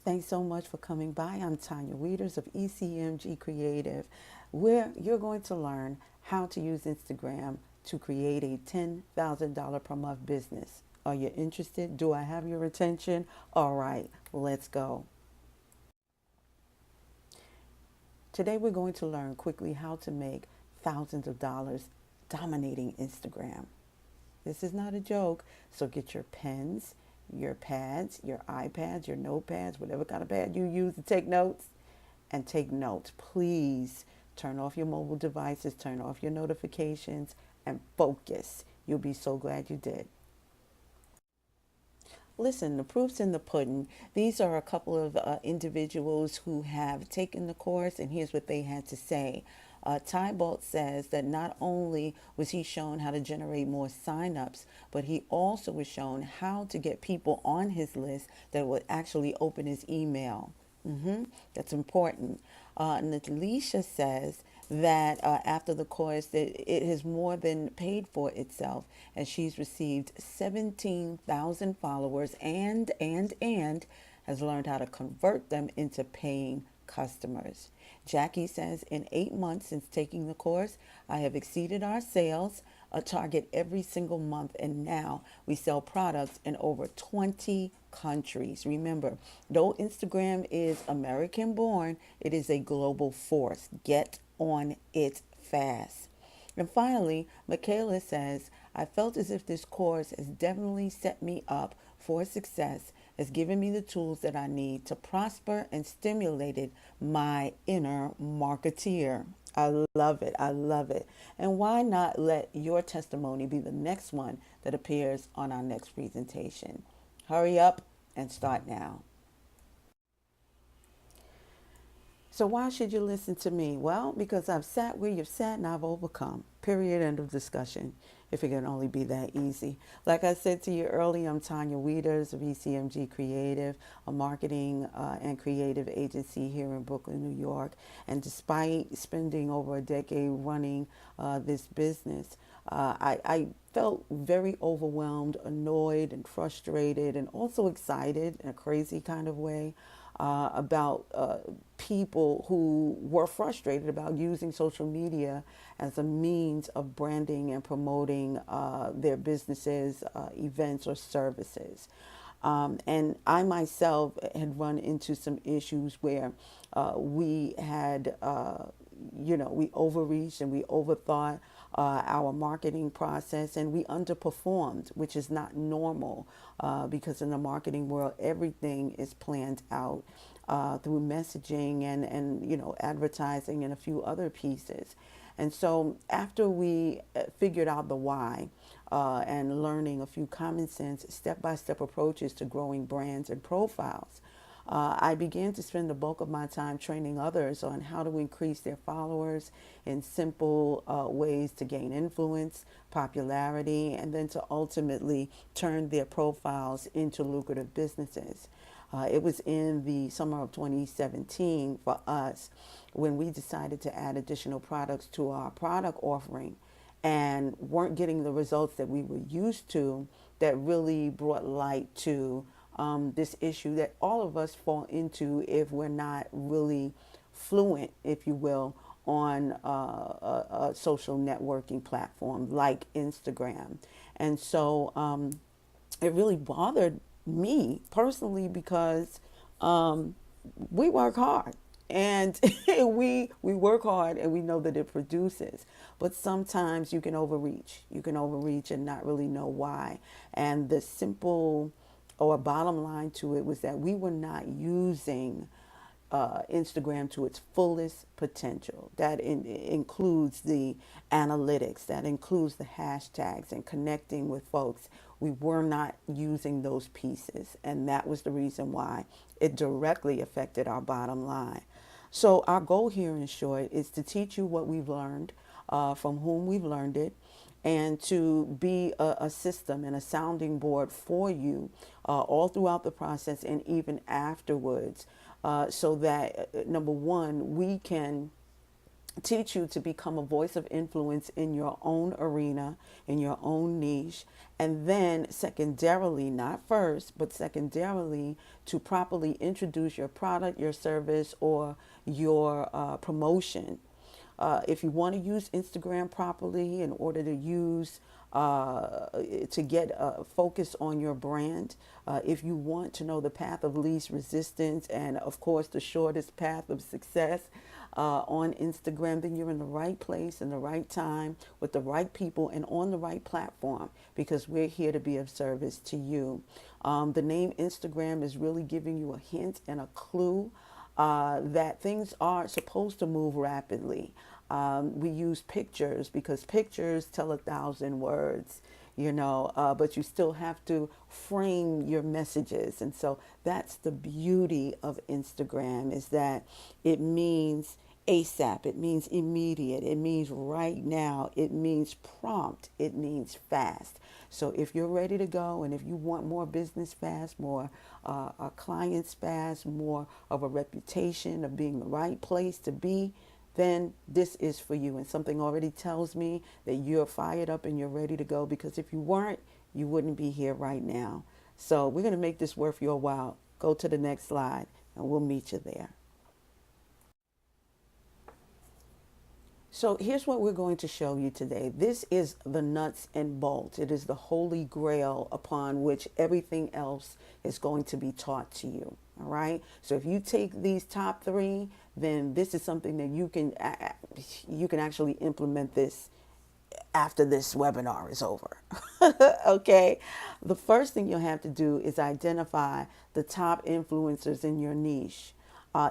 Thanks so much for coming by. I'm Tanya Weeders of ECMG Creative, where you're going to learn how to use Instagram to create a $10,000 per month business. Are you interested? Do I have your attention? All right, let's go. Today we're going to learn quickly how to make thousands of dollars dominating Instagram. This is not a joke, so get your pens, your pads, your iPads, your notepads, whatever kind of pad you use to take notes, and take notes. Please turn off your mobile devices, turn off your notifications, and focus. You'll be so glad you did. Listen, the proof's in the pudding. These are a couple of individuals who have taken the course, and here's what they had to say. Tybalt says that not only was he shown how to generate more signups, but he also was shown how to get people on his list that would actually open his email. That's important. Natalisha says that after the course, that it has more than paid for itself, and she's received 17,000 followers and has learned how to convert them into paying customers. Jackie says, in 8 months since taking the course, I have exceeded our sales, a target every single month, and now we sell products in over 20 countries. Remember, though Instagram is American born, it is a global force. Get on it fast. And finally, Michaela says, I felt as if this course has definitely set me up for success, has given me the tools that I need to prosper and stimulated my inner marketeer. I love it. I love it. And why not let your testimony be the next one that appears on our next presentation? Hurry up and start now. So why should you listen to me? Well, because I've sat where you've sat and I've overcome. Period. End of discussion. If it can only be that easy. Like I said to you earlier, I'm Tanya Weeders of ECMG Creative, a marketing and creative agency here in Brooklyn, New York. And despite spending over a decade running this business, I felt very overwhelmed, annoyed, and frustrated, and also excited in a crazy kind of way about people who were frustrated about using social media as a means of branding and promoting their businesses, events, or services. And I myself had run into some issues where we had, we overreached and we overthought our marketing process, and we underperformed, which is not normal because in the marketing world, everything is planned out through messaging and advertising and a few other pieces. And so after we figured out the why and learning a few common sense step-by-step approaches to growing brands and profiles, I began to spend the bulk of my time training others on how to increase their followers in simple ways to gain influence, popularity, and then to ultimately turn their profiles into lucrative businesses. It was in the summer of 2017 for us when we decided to add additional products to our product offering and weren't getting the results that we were used to, that really brought light to this issue that all of us fall into if we're not really fluent, if you will, on a social networking platform like Instagram. And so it really bothered me personally because we work hard and we work hard and we know that it produces, but sometimes you can overreach and not really know why. And the simple or bottom line to it was that we were not using Instagram to its fullest potential. That includes the analytics, that includes the hashtags and connecting with folks. We were not using those pieces, and that was the reason why it directly affected our bottom line. So our goal here, in short, is to teach you what we've learned, from whom we've learned it, and to be a system and a sounding board for you all throughout the process and even afterwards, so that number one, we can teach you to become a voice of influence in your own arena, in your own niche, and then secondarily, not first, but secondarily, to properly introduce your product, your service, or your promotion. If you want to use Instagram properly in order to use to get focus on your brand, if you want to know the path of least resistance and, of course, the shortest path of success on Instagram, then you're in the right place in the right time with the right people and on the right platform, because we're here to be of service to you. The name Instagram is really giving you a hint and a clue that things are supposed to move rapidly. We use pictures because pictures tell 1,000 words, but you still have to frame your messages. And so that's the beauty of Instagram, is that it means ASAP, it means immediate, it means right now, it means prompt, it means fast. So if you're ready to go and if you want more business fast, more clients fast, more of a reputation of being the right place to be, then this is for you. And something already tells me that you're fired up and you're ready to go, because if you weren't, you wouldn't be here right now. So we're going to make this worth your while. Go to the next slide and we'll meet you there. So here's what we're going to show you today. This is the nuts and bolts. It is the holy grail upon which everything else is going to be taught to you. All right. So if you take these top three, then this is something that you can actually implement this after this webinar is over. Okay. The first thing you'll have to do is identify the top influencers in your niche.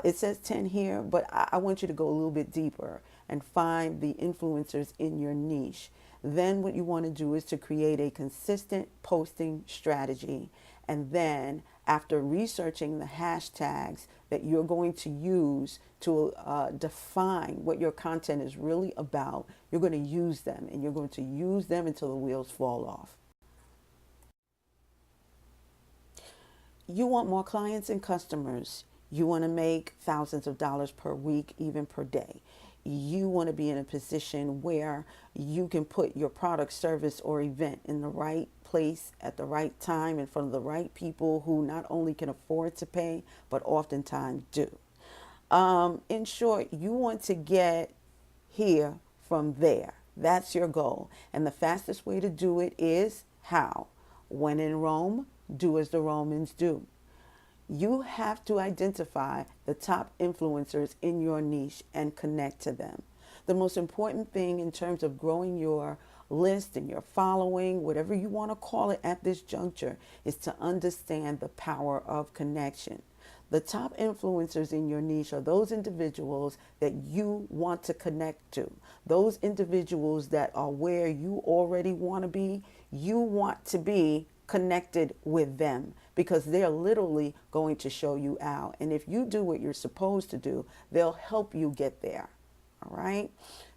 It says 10 here, but I want you to go a little bit deeper and find the influencers in your niche. Then what you want to do is to create a consistent posting strategy. And then after researching the hashtags that you're going to use to define what your content is really about, you're going to use them, and you're going to use them until the wheels fall off. You want more clients and customers. You want to make thousands of dollars per week, even per day. You want to be in a position where you can put your product, service, or event in the right place at the right time in front of the right people who not only can afford to pay, but oftentimes do. In short, you want to get here from there. That's your goal. And the fastest way to do it is how? When in Rome, do as the Romans do. You have to identify the top influencers in your niche and connect to them. The most important thing in terms of growing your list and your following, whatever you want to call it at this juncture, is to understand the power of connection. The top influencers in your niche are those individuals that you want to connect to. Those individuals that are where you already want to be. You want to be connected with them, because they're literally going to show you out. And if you do what you're supposed to do, they'll help you get there. All right.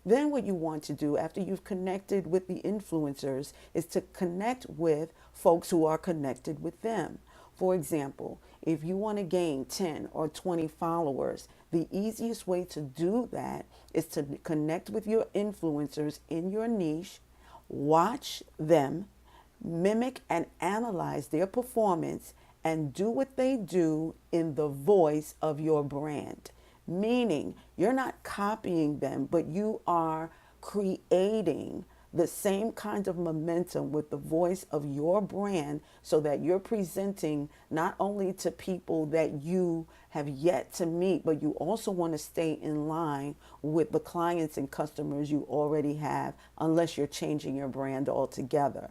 Then what you want to do after you've connected with the influencers is to connect with folks who are connected with them. For example, if you want to gain 10 or 20 followers, the easiest way to do that is to connect with your influencers in your niche, watch them, mimic and analyze their performance, and do what they do in the voice of your brand. Meaning you're not copying them, but you are creating the same kind of momentum with the voice of your brand, so that you're presenting not only to people that you have yet to meet, but you also want to stay in line with the clients and customers you already have, unless you're changing your brand altogether.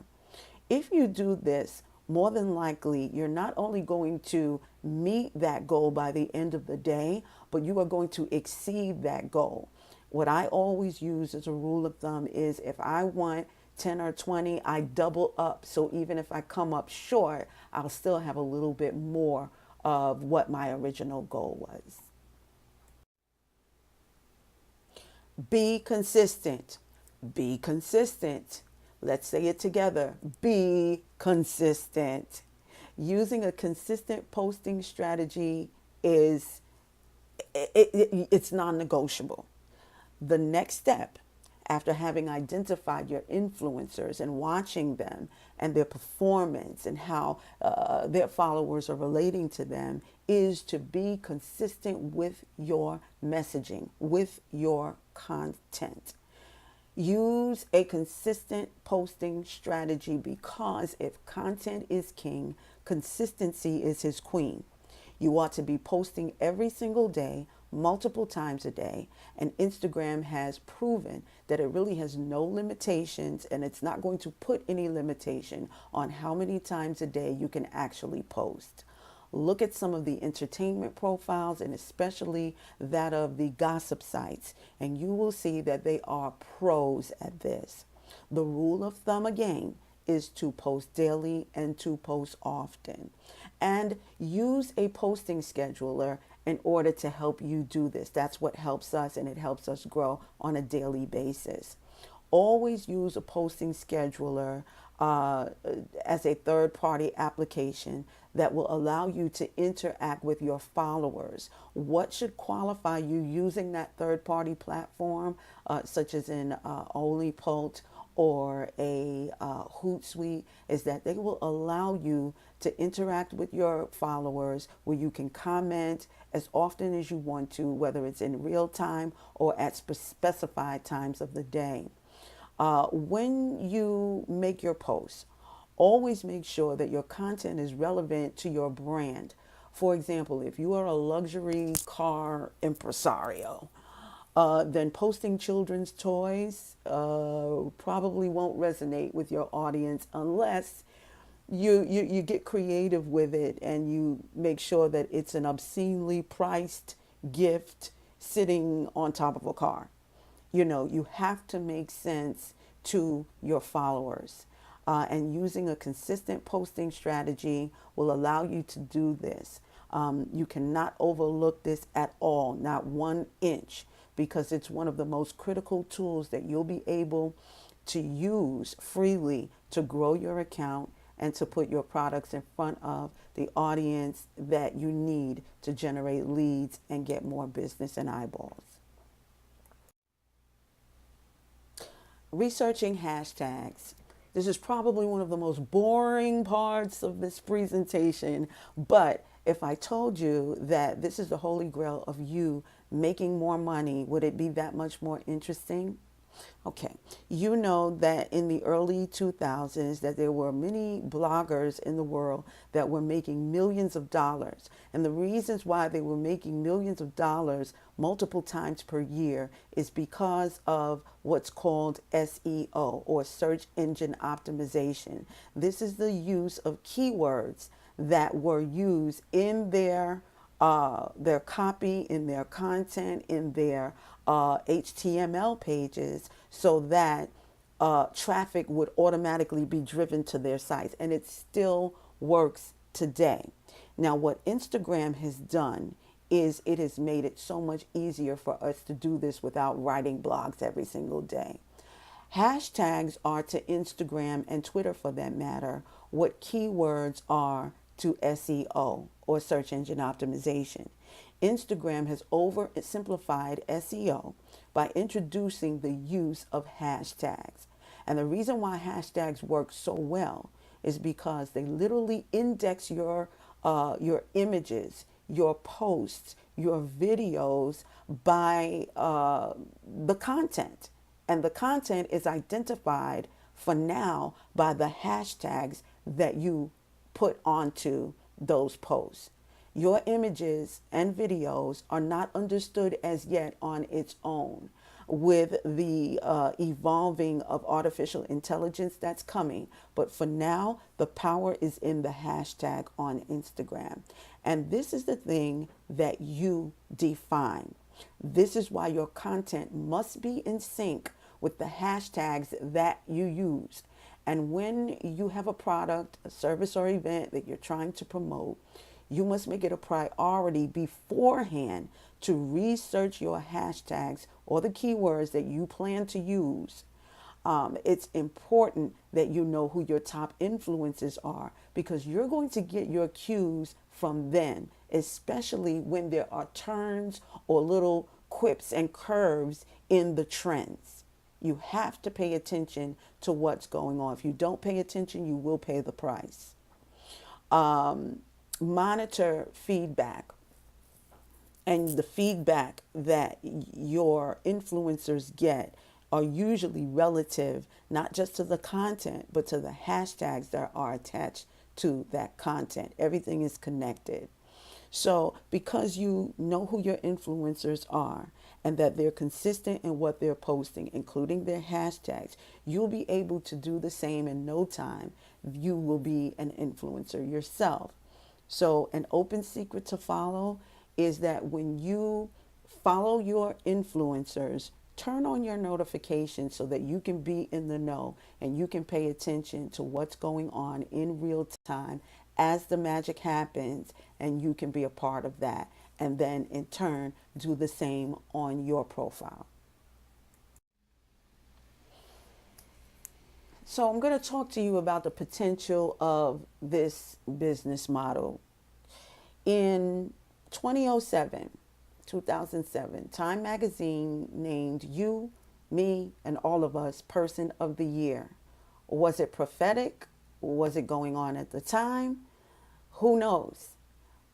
If you do this, more than likely, you're not only going to meet that goal by the end of the day, but you are going to exceed that goal. What I always use as a rule of thumb is, if I want 10 or 20, I double up. So even if I come up short, I'll still have a little bit more of what my original goal was. Be consistent. Be consistent. Let's say it together. Be consistent. Using a consistent posting strategy it's non-negotiable. The next step, after having identified your influencers and watching them and their performance and how their followers are relating to them, is to be consistent with your messaging, with your content. Use a consistent posting strategy, because if content is king, consistency is his queen. You ought to be posting every single day, multiple times a day, and Instagram has proven that it really has no limitations, and it's not going to put any limitation on how many times a day you can actually post. Look at some of the entertainment profiles, and especially that of the gossip sites, and you will see that they are pros at this. The rule of thumb again is to post daily and to post often. And use a posting scheduler in order to help you do this. That's what helps us, and it helps us grow on a daily basis. Always use a posting scheduler as a third party application that will allow you to interact with your followers. What should qualify you using that third party platform, such as in OnlyPost or a Hootsuite, is that they will allow you to interact with your followers, where you can comment as often as you want to, whether it's in real time or at specified times of the day. When you make your posts, always make sure that your content is relevant to your brand. For example, if you are a luxury car impresario, then posting children's toys probably won't resonate with your audience, unless you get creative with it and you make sure that it's an obscenely priced gift sitting on top of a car. You have to make sense to your followers. And using a consistent posting strategy will allow you to do this. You cannot overlook this at all, not 1 inch, because it's one of the most critical tools that you'll be able to use freely to grow your account and to put your products in front of the audience that you need to generate leads and get more business and eyeballs. Researching hashtags. This is probably one of the most boring parts of this presentation, but if I told you that this is the holy grail of you making more money, would it be that much more interesting? Okay, you know that in the early 2000s that there were many bloggers in the world that were making millions of dollars. And the reasons why they were making millions of dollars multiple times per year is because of what's called SEO, or search engine optimization. This is the use of keywords that were used in their copy, in their content, in their HTML pages, so that traffic would automatically be driven to their sites. And it still works today. Now, what Instagram has done is it has made it so much easier for us to do this without writing blogs every single day. Hashtags are to Instagram and Twitter, for that matter, what keywords are to SEO, or search engine optimization. Instagram has oversimplified SEO by introducing the use of hashtags. And the reason why hashtags work so well is because they literally index your images, your posts, your videos by the content. And the content is identified for now by the hashtags that you put onto those posts. Your images and videos are not understood as yet on its own. With the evolving of artificial intelligence that's coming. But for now, the power is in the hashtag on Instagram. And this is the thing that you define. This is why your content must be in sync with the hashtags that you use. And when you have a product, a service, or event that you're trying to promote, you must make it a priority beforehand to research your hashtags or the keywords that you plan to use. It's important that you know who your top influencers are, because you're going to get your cues from them, especially when there are turns or little quips and curves in the trends. You have to pay attention to what's going on. If you don't pay attention, you will pay the price. Monitor feedback, and the feedback that your influencers get are usually relative, not just to the content, but to the hashtags that are attached to that content. Everything is connected. So, because you know who your influencers are and that they're consistent in what they're posting, including their hashtags, you'll be able to do the same in no time. You will be an influencer yourself. So, an open secret to follow is that when you follow your influencers, turn on your notifications so that you can be in the know and you can pay attention to what's going on in real time as the magic happens, and you can be a part of that. And then in turn, do the same on your profile. So, I'm going to talk to you about the potential of this business model. In 2007, 2007, Time Magazine named you, me, and all of us Person of the Year. Was it prophetic? Was it going on at the time? Who knows?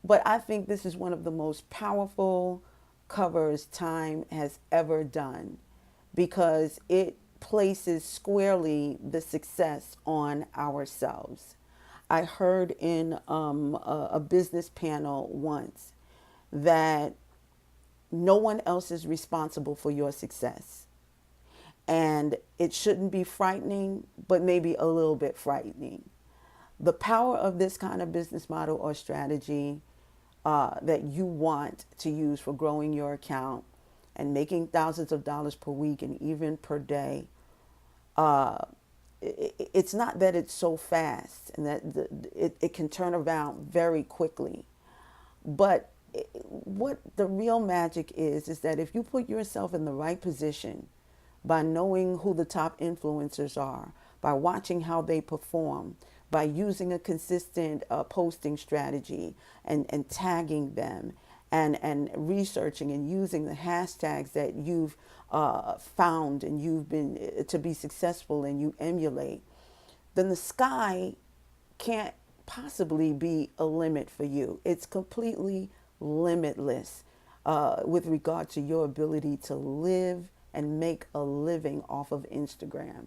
But I think this is one of the most powerful covers Time has ever done because it places squarely the success on ourselves. I heard in a business panel once that no one else is responsible for your success. And it shouldn't be frightening, but maybe a little bit frightening. The power of this kind of business model or strategy that you want to use for growing your account and making thousands of dollars per week and even per day, it's not that it's so fast and that it can turn around very quickly. But what the real magic is that if you put yourself in the right position by knowing who the top influencers are, by watching how they perform, by using a consistent posting strategy and tagging them and researching and using the hashtags that you've found and you've been to be successful and you emulate, then the sky can't possibly be a limit for you. It's completely limitless with regard to your ability to live and make a living off of Instagram.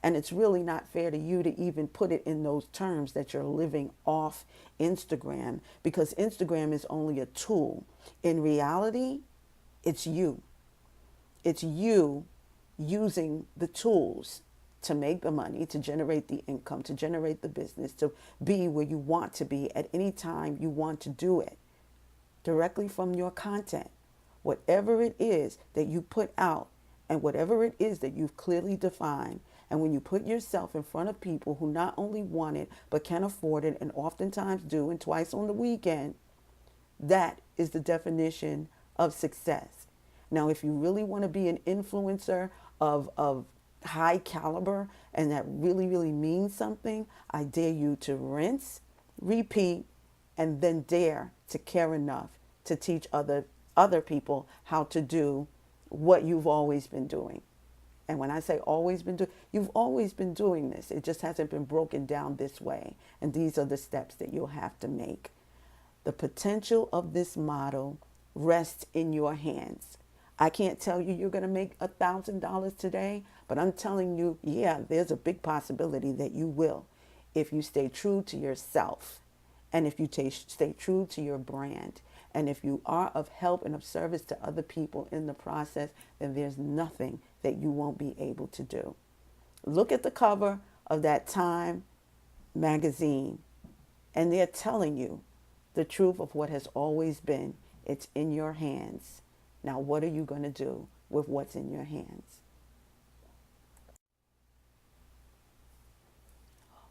And it's really not fair to you to even put it in those terms that you're living off Instagram, because Instagram is only a tool. In reality, it's you. It's you using the tools to make the money, to generate the income, to generate the business, to be where you want to be at any time you want to do it, directly from your content. Whatever it is that you put out and whatever it is that you've clearly defined, and when you put yourself in front of people who not only want it, but can afford it, and oftentimes do, and twice on the weekend, that is the definition of success. Now, if you really want to be an influencer of high caliber, and that really, really means something, I dare you to rinse, repeat, and then dare to care enough to teach other people how to do what you've always been doing. And when I say always been doing, you've always been doing this. It just hasn't been broken down this way. And these are the steps that you'll have to make. The potential of this model rests in your hands. I can't tell you you're going to make $1,000 today, but I'm telling you, yeah, there's a big possibility that you will if you stay true to yourself and if you stay true to your brand. And if you are of help and of service to other people in the process, then there's nothing that you won't be able to do. Look at the cover of that Time magazine, and they're telling you the truth of what has always been. It's in your hands. Now, what are you going to do with what's in your hands?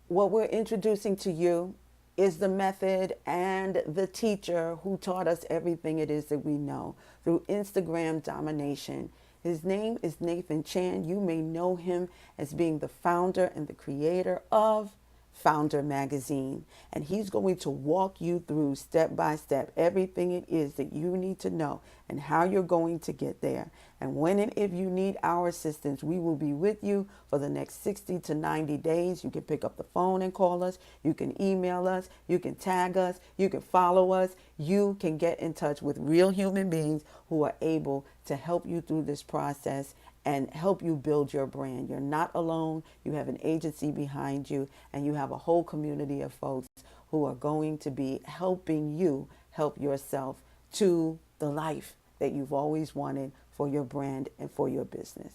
What we're introducing to you is the method and the teacher who taught us everything it is that we know through Instagram domination. His name is Nathan Chan. You may know him as being the founder and the creator of Founder Magazine. And he's going to walk you through step by step everything it is that you need to know and how you're going to get there. And when and if you need our assistance, we will be with you for the next 60 to 90 days. You can pick up the phone and call us. You can email us. You can tag us. You can follow us. You can get in touch with real human beings who are able to help you through this process and help you build your brand. You're not alone. You have an agency behind you, and you have a whole community of folks who are going to be helping you help yourself to the life that you've always wanted for your brand and for your business.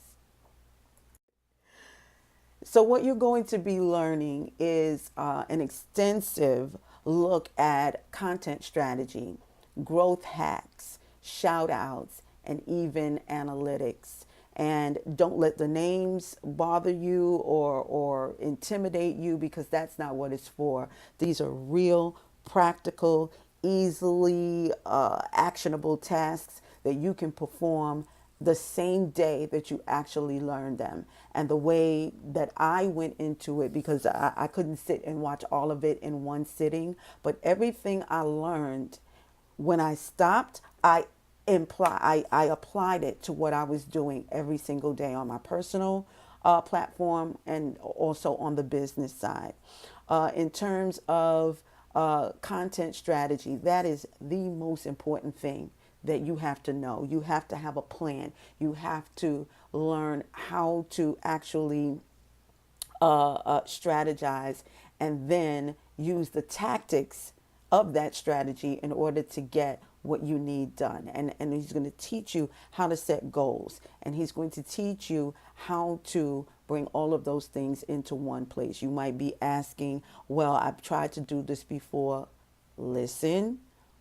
So, what you're going to be learning is an extensive look at content strategy, growth hacks, shout outs, and even analytics. And don't let the names bother you or intimidate you, because that's not what it's for. These are real, practical, easily actionable tasks that you can perform the same day that you actually learn them. And the way that I went into it, because I couldn't sit and watch all of it in one sitting, but everything I learned, when I stopped, I applied it to what I was doing every single day on my personal platform and also on the business side. In terms of content strategy, that is the most important thing that you have to know. You have to have a plan. You have to learn how to actually strategize and then use the tactics of that strategy in order to get what you need done. And he's going to teach you how to set goals. And he's going to teach you how to bring all of those things into one place. You might be asking, well, I've tried to do this before. Listen,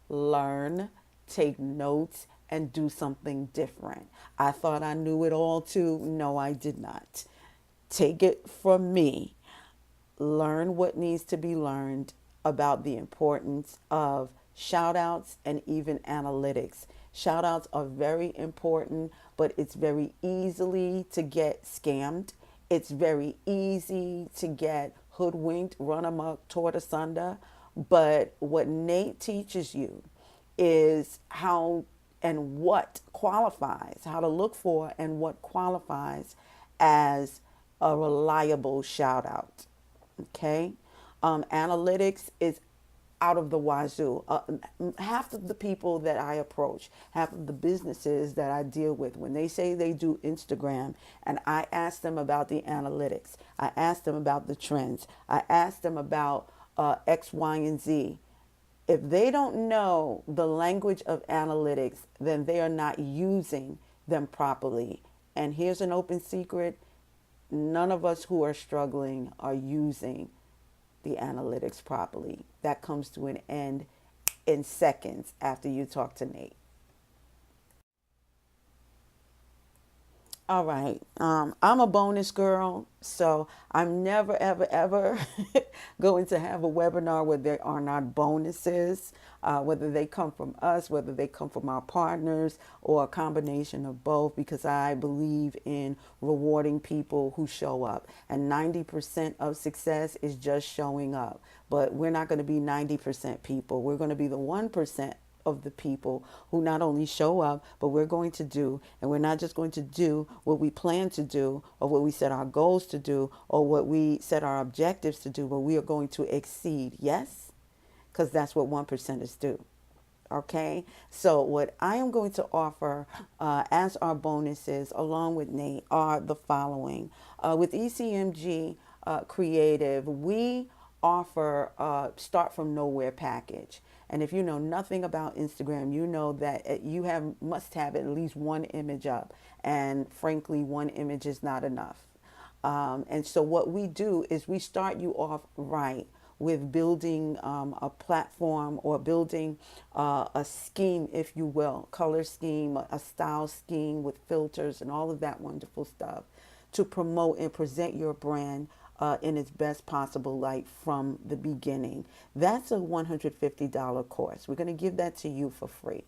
learn, take notes, and do something different. I thought I knew it all too. No, I did not. Take it from me. Learn what needs to be learned about the importance of shout outs and even analytics. Shout outs are very important, but it's very easily to get scammed. It's very easy to get hoodwinked, run amok, taught asunder. But what Nate teaches you is how and what qualifies, how to look for and what qualifies as a reliable shout out. Okay. Analytics is out of the wazoo. Half of the people that I approach, half of the businesses that I deal with, when they say they do Instagram, and I ask them about the analytics, I ask them about the trends, I ask them about X, Y, and Z. If they don't know the language of analytics, then they are not using them properly. And here's an open secret: none of us who are struggling are using the analytics properly. That comes to an end in seconds after you talk to Nate. All right. I'm a bonus girl, so I'm never, ever, ever going to have a webinar where there are not bonuses, whether they come from us, whether they come from our partners, or a combination of both, because I believe in rewarding people who show up. And 90% of success is just showing up. But we're not going to be 90% people. We're going to be the 1% of the people who not only show up, but we're going to do. And we're not just going to do what we plan to do or what we set our goals to do or what we set our objectives to do, but we are going to exceed. Yes? Because that's what 1%ers do. Okay, so what I am going to offer as our bonuses, along with Nate, are the following. With ECMG Creative, we offer Start From Nowhere package. And if you know nothing about Instagram, you know that must have at least one image up. And frankly, one image is not enough. And so what we do is we start you off right with building a platform or building a scheme, if you will, color scheme, a style scheme with filters and all of that wonderful stuff to promote and present your brand in its best possible light from the beginning. That's a $150 course. We're going to give that to you for free.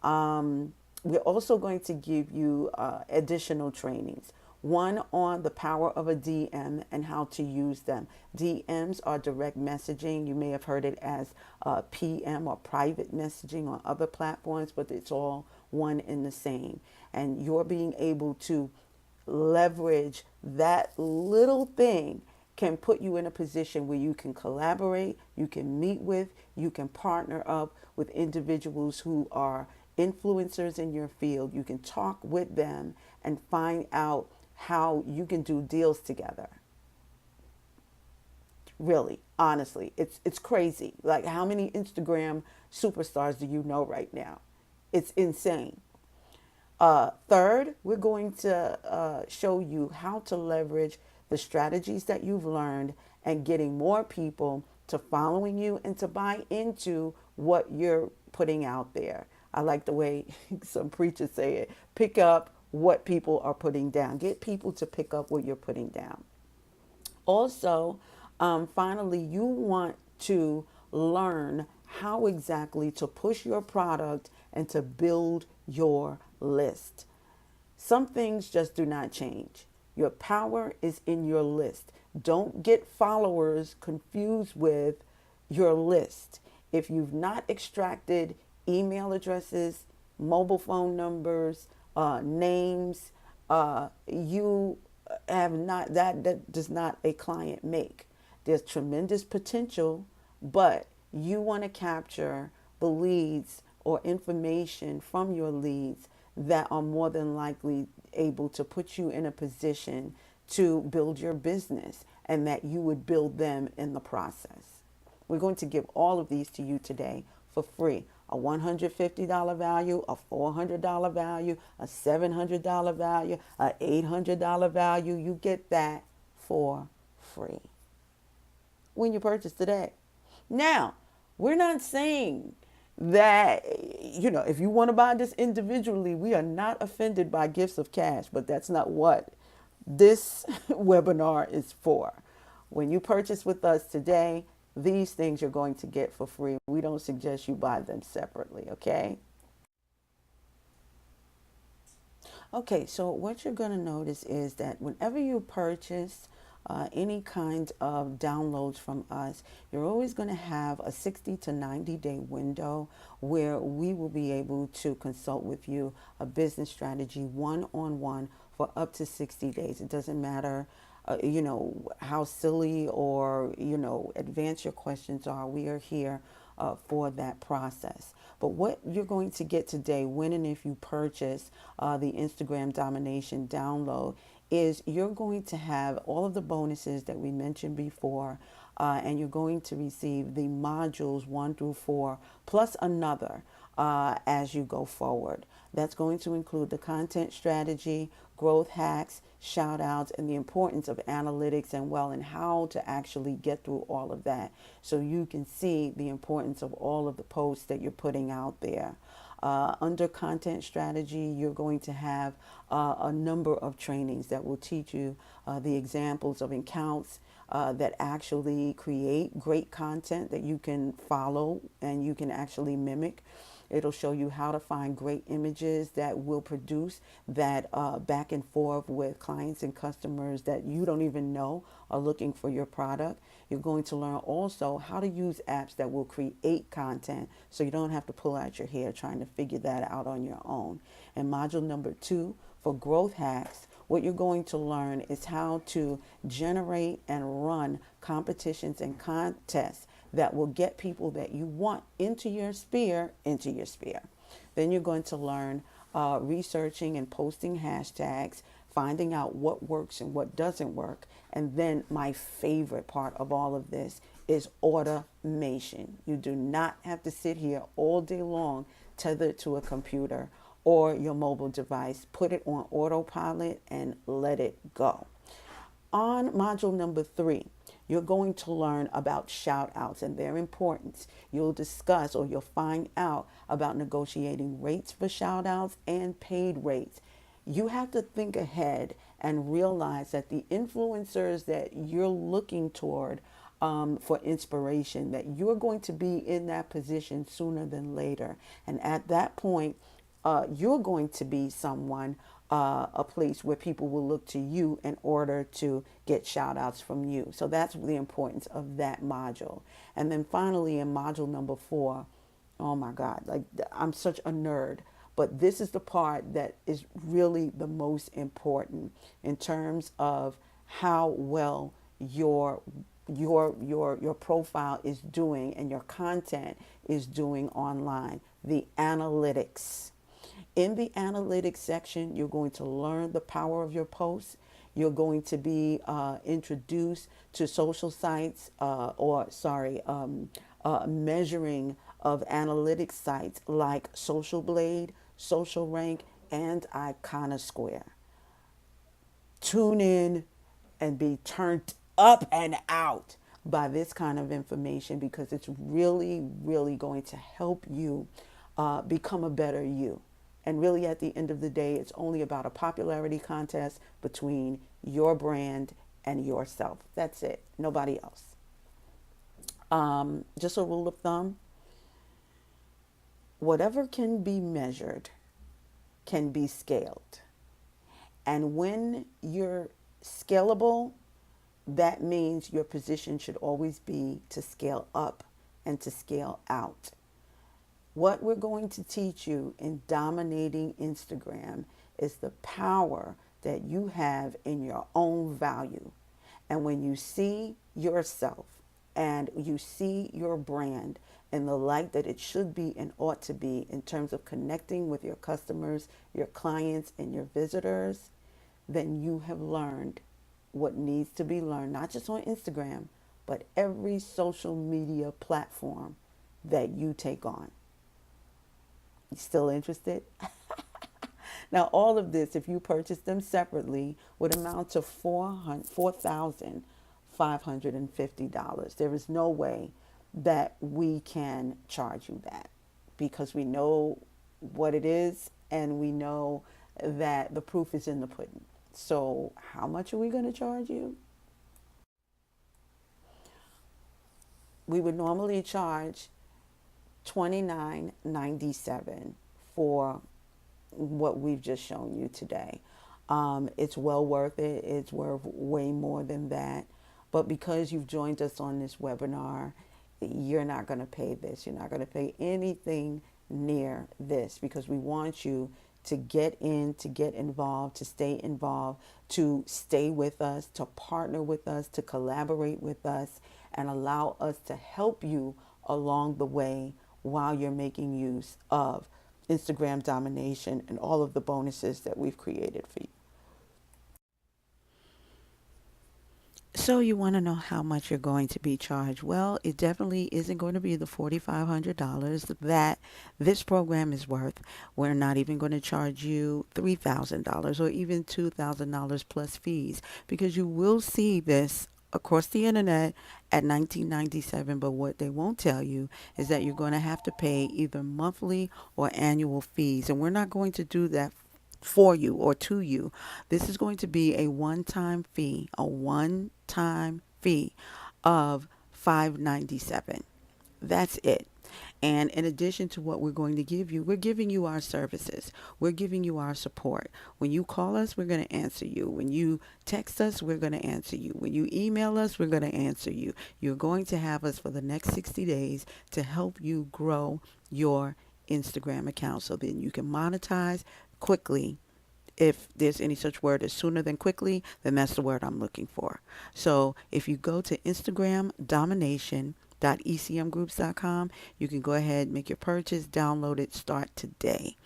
We're also going to give you additional trainings. One on the power of a DM and how to use them. DMs are direct messaging. You may have heard it as PM or private messaging on other platforms, but it's all one and the same. And you're being able to leverage that little thing can put you in a position where you can collaborate, you can meet with, you can partner up with individuals who are influencers in your field. You can talk with them and find out how you can do deals together. Really, honestly, it's crazy. Like, how many Instagram superstars do you know right now? It's insane. Third, we're going to show you how to leverage the strategies that you've learned and getting more people to following you and to buy into what you're putting out there. I like the way some preachers say it: pick up what people are putting down. Get people to pick up what you're putting down. Also, finally, you want to learn how exactly to push your product and to build your list. Some things just do not change. Your power is in your list. Don't get followers confused with your list. If you've not extracted email addresses, mobile phone numbers, names, you have not, that does not a client make. There's tremendous potential, but you want to capture the leads or information from your leads that are more than likely able to put you in a position to build your business, and that you would build them in the process. We're going to give all of these to you today for free. A $150 value, a $400 value, a $700 value, a $800 value. You get that for free when you purchase today. Now, we're not saying that, if you want to buy this individually, we are not offended by gifts of cash, but that's not what this webinar is for. When you purchase with us today, these things you're going to get for free. We don't suggest you buy them separately, okay? Okay, so what you're going to notice is that whenever you purchase any kind of downloads from us, you're always going to have a 60 to 90 day window where we will be able to consult with you a business strategy one-on-one for up to 60 days. It doesn't matter how silly or, advanced your questions are. We are here for that process. But what you're going to get today, when and if you purchase the Instagram Domination download, is you're going to have all of the bonuses that we mentioned before, and you're going to receive the modules 1 through 4 plus another as you go forward. That's going to include the content strategy, growth hacks, shout outs, and the importance of analytics and how to actually get through all of that so you can see the importance of all of the posts that you're putting out there. Under content strategy, you're going to have a number of trainings that will teach you the examples of accounts that actually create great content that you can follow and you can actually mimic. It'll show you how to find great images that will produce that back and forth with clients and customers that you don't even know are looking for your product. You're going to learn also how to use apps that will create content so you don't have to pull out your hair trying to figure that out on your own. And module number 2 for growth hacks, what you're going to learn is how to generate and run competitions and contests that will get people that you want into your sphere. Then you're going to learn researching and posting hashtags, finding out what works and what doesn't work. And then my favorite part of all of this is automation. You do not have to sit here all day long tethered to a computer or your mobile device. Put it on autopilot and let it go. On module number 3, you're going to learn about shout outs and their importance. You'll discuss or you'll find out about negotiating rates for shout outs and paid rates. You have to think ahead and realize that the influencers that you're looking toward for inspiration, that you're going to be in that position sooner than later. And at that point, you're going to be someone a place where people will look to you in order to get shout outs from you. So that's the importance of that module. And then finally, in module number 4, oh my God, like I'm such a nerd, but this is the part that is really the most important in terms of how well your profile is doing and your content is doing online. The analytics. In the analytics section, you're going to learn the power of your posts. You're going to be introduced to social sites, measuring of analytics sites like Social Blade, Social Rank, and Iconosquare. Tune in and be turned up and out by this kind of information, because it's really, really going to help you become a better you. And really, at the end of the day, it's only about a popularity contest between your brand and yourself. That's it. Nobody else. Just a rule of thumb, whatever can be measured can be scaled. And when you're scalable, that means your position should always be to scale up and to scale out. What we're going to teach you in dominating Instagram is the power that you have in your own value. And when you see yourself and you see your brand in the light that it should be and ought to be in terms of connecting with your customers, your clients, and your visitors, then you have learned what needs to be learned, not just on Instagram, but every social media platform that you take on. You still interested? Now, all of this, if you purchase them separately, would amount to $4,550. There is no way that we can charge you that, because we know what it is and we know that the proof is in the pudding. So how much are we going to charge you? We would normally charge $29.97 for what we've just shown you today. It's well worth it. It's worth way more than that. But because you've joined us on this webinar, you're not going to pay this. You're not going to pay anything near this, because we want you to get in, to get involved, to stay involved, to stay with us, to partner with us, to collaborate with us, and allow us to help you along the way while you're making use of Instagram domination and all of the bonuses that we've created for you. So you want to know how much you're going to be charged? Well, it definitely isn't going to be the $4,500 that this program is worth. We're not even going to charge you $3,000 or even $2,000 plus fees, because you will see this across the internet at $19.97. But what they won't tell you is that you're going to have to pay either monthly or annual fees. And we're not going to do that for you or to you. This is going to be a one-time fee of $597. That's it. And in addition to what we're going to give you, we're giving you our services. We're giving you our support. When you call us, we're going to answer you. When you text us, we're going to answer you. When you email us, we're going to answer you. You're going to have us for the next 60 days to help you grow your Instagram account so then you can monetize quickly. If there's any such word as sooner than quickly, then that's the word I'm looking for. So if you go to Instagram domination.ecmgroups.com, you can go ahead, make your purchase, download it, start today.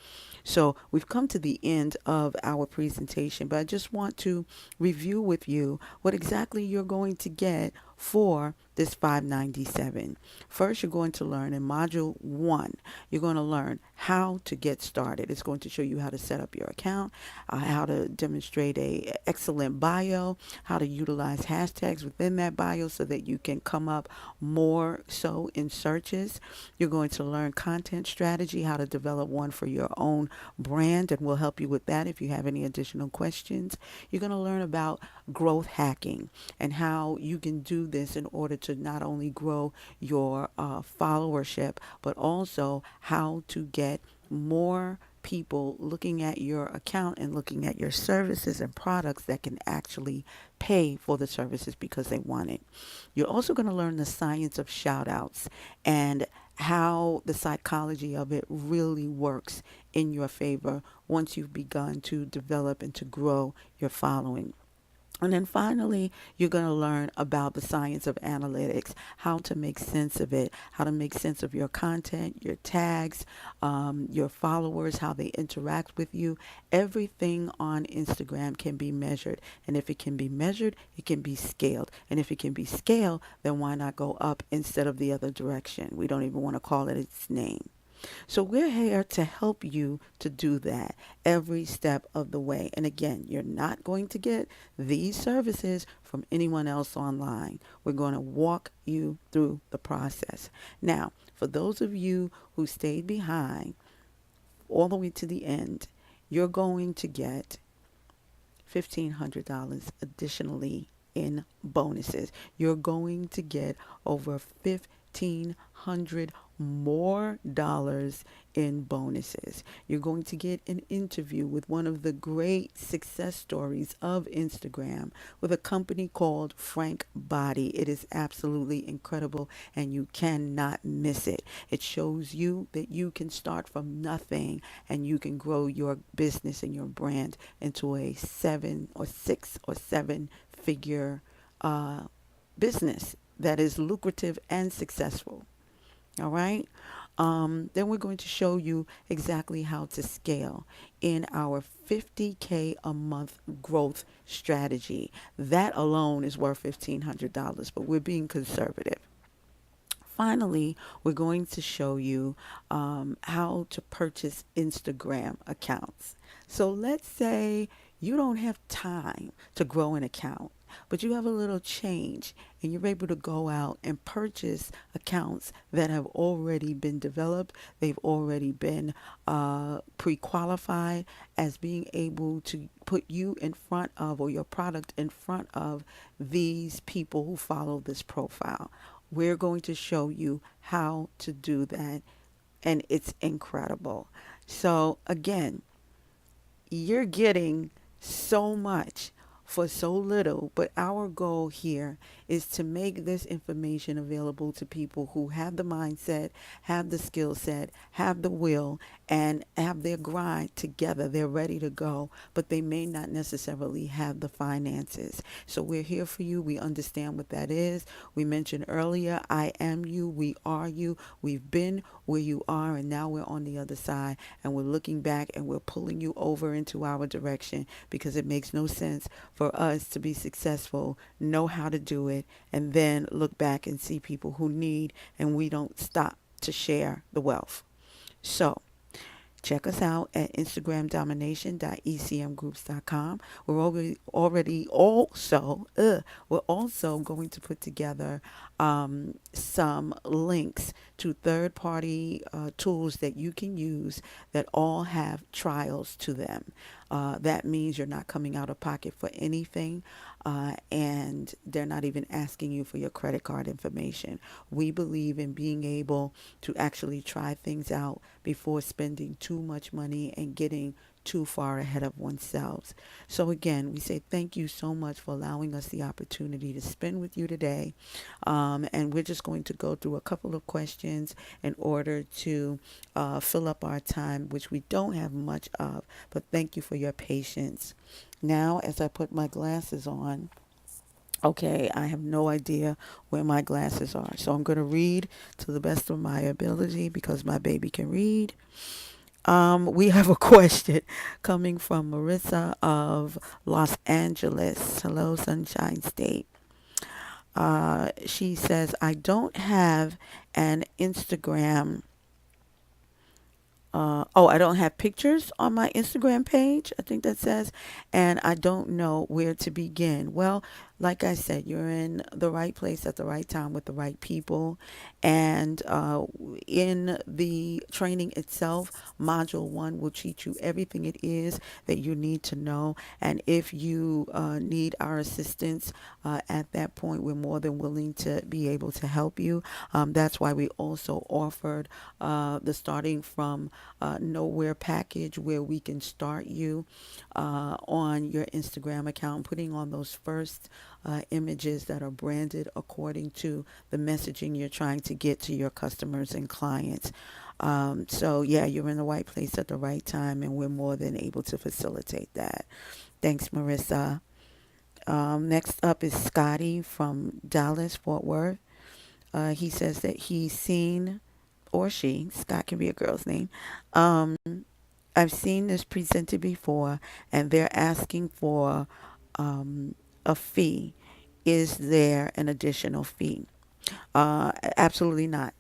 So we've come to the end of our presentation, but I just want to review with you what exactly you're going to get for this $597. First, you're going to learn in module 1, you're going to learn how to get started. It's going to show you how to set up your account, how to demonstrate a excellent bio, how to utilize hashtags within that bio so that you can come up more so in searches. You're going to learn content strategy, how to develop one for your own brand, and we'll help you with that if you have any additional questions. You're going to learn about growth hacking and how you can do this in order to not only grow your followership, but also how to get more people looking at your account and looking at your services and products that can actually pay for the services because they want it. You're also going to learn the science of shout outs and how the psychology of it really works in your favor once you've begun to develop and to grow your following. And then finally, you're going to learn about the science of analytics, how to make sense of it, how to make sense of your content, your tags, your followers, how they interact with you. Everything on Instagram can be measured. And if it can be measured, it can be scaled. And if it can be scaled, then why not go up instead of the other direction? We don't even want to call it its name. So we're here to help you to do that every step of the way. And again, you're not going to get these services from anyone else online. We're going to walk you through the process. Now, for those of you who stayed behind all the way to the end, you're going to get $1,500 additionally in bonuses. You're going to get over 1,500 more dollars in bonuses. You're going to get an interview with one of the great success stories of Instagram with a company called Frank Body. It is absolutely incredible and you cannot miss it. It shows you that you can start from nothing and you can grow your business and your brand into a 7 or 6 or 7 figure business that is lucrative and successful. All right. Then we're going to show you exactly how to scale in our 50K a month growth strategy. That alone is worth $1,500, but we're being conservative. Finally, we're going to show you how to purchase Instagram accounts. So let's say you don't have time to grow an account, but you have a little change and you're able to go out and purchase accounts that have already been developed. They've already been pre-qualified as being able to put you in front of, or your product in front of, these people who follow this profile. We're going to show you how to do that, and it's incredible. So again, you're getting so much for so little, but our goal here is to make this information available to people who have the mindset, have the skill set, have the will, and have their grind together. They're ready to go, but they may not necessarily have the finances. So we're here for you. We understand what that is. We mentioned earlier, I am you, we are you. We've been where you are, and now we're on the other side, and we're looking back and we're pulling you over into our direction, because it makes no sense for us to be successful, know how to do it, and then look back and see people who need, and we don't stop to share the wealth. So check us out at instagramdomination.ecmgroups.com. We're also going to put together some links to third-party tools that you can use that all have trials to them. That means you're not coming out of pocket for anything, and they're not even asking you for your credit card information. We believe in being able to actually try things out before spending too much money and getting too far ahead of oneself. So again, we say thank you so much for allowing us the opportunity to spend with you today. And we're just going to go through a couple of questions in order to fill up our time, which we don't have much of, but thank you for your patience. Now, as I put my glasses on, okay, I have no idea where my glasses are. So I'm going to read to the best of my ability because my baby can read. We have a question coming from Marissa of Los Angeles. Hello, Sunshine State. She says, I don't have an Instagram. I don't have pictures on my Instagram page, I think that says, and I don't know where to begin. Well, like I said, you're in the right place at the right time with the right people. And in the training itself, Module 1 will teach you everything it is that you need to know. And if you need our assistance at that point, we're more than willing to be able to help you. That's why we also offered the starting from nowhere package, where we can start you on your Instagram account, putting on those first images that are branded according to the messaging you're trying to get to your customers and clients. So, yeah, you're in the right place at the right time, and we're more than able to facilitate that. Thanks, Marissa. Next up is Scotty from Dallas, Fort Worth. He says that he's seen, or she, Scott can be a girl's name. Um, I've seen this presented before, and they're asking for a fee. Is there an additional fee? Absolutely not.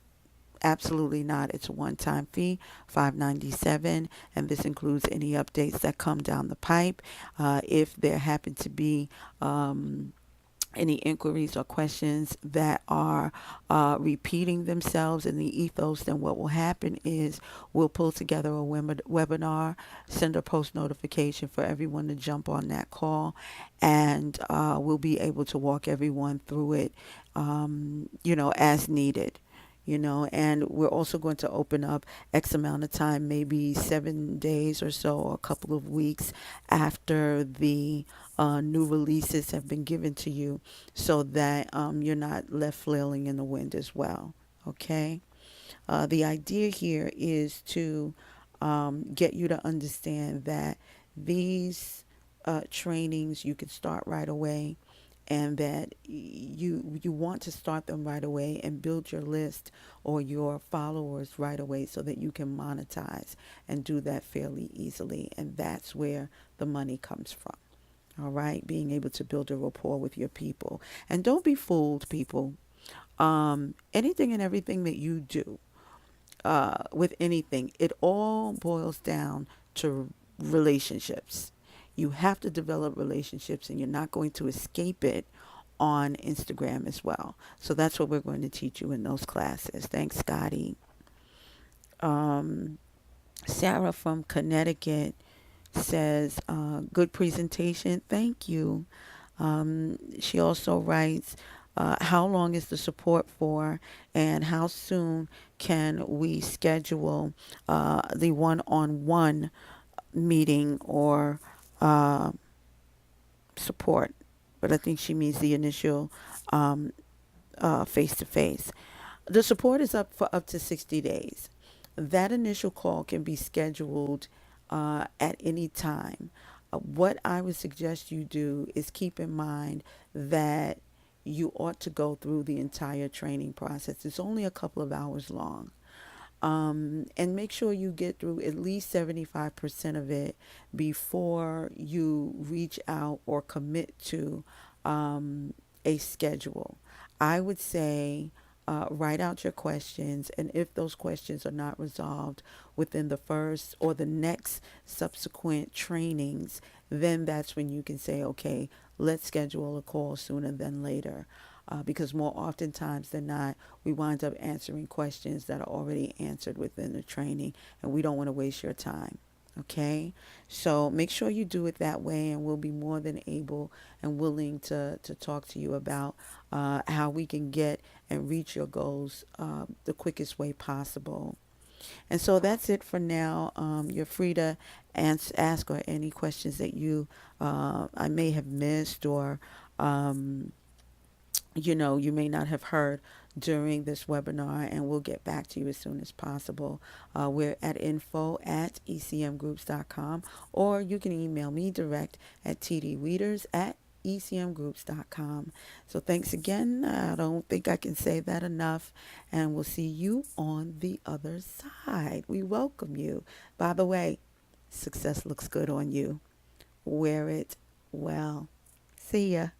Absolutely not. It's a one-time fee, $5.97, and this includes any updates that come down the pipe. If there happen to be any inquiries or questions that are repeating themselves in the ethos, then what will happen is we'll pull together a webinar, send a post notification for everyone to jump on that call, and we'll be able to walk everyone through it, as needed. And we're also going to open up X amount of time, maybe 7 days or so, or a couple of weeks after the new releases have been given to you, so that you're not left flailing in the wind as well. Okay? The idea here is to get you to understand that these trainings you can start right away, and that you want to start them right away and build your list or your followers right away, so that you can monetize and do that fairly easily. And that's where the money comes from. All right, being able to build a rapport with your people. And don't be fooled, people. Anything and everything that you do with anything, it all boils down to relationships. You have to develop relationships, and you're not going to escape it on Instagram as well. So that's what we're going to teach you in those classes. Thanks, Scotty. Um, Sarah from Connecticut says, good presentation. Thank you. She also writes, how long is the support for, and how soon can we schedule the one-on-one meeting or support? But I think she means the initial face-to-face. The support is up for up to 60 days. That initial call can be scheduled at any time. What I would suggest you do is keep in mind that you ought to go through the entire training process. It's only a couple of hours long. And make sure you get through at least 75% of it before you reach out or commit to a schedule. I would say write out your questions, and if those questions are not resolved within the first or the next subsequent trainings, then that's when you can say, okay, let's schedule a call sooner than later. Because more oftentimes than not, we wind up answering questions that are already answered within the training, and we don't want to waste your time. Okay, so make sure you do it that way, and we'll be more than able and willing to talk to you about how we can get and reach your goals the quickest way possible. And so that's it for now. You're free to ask or any questions that I may have missed, or you may not have heard during this webinar, and we'll get back to you as soon as possible. We're at info@ecmgroups.com, or you can email me direct at tdweeders@ecmgroups.com. So thanks again. I don't think I can say that enough, and we'll see you on the other side. We welcome you. By the way, success looks good on you. Wear it well. See ya.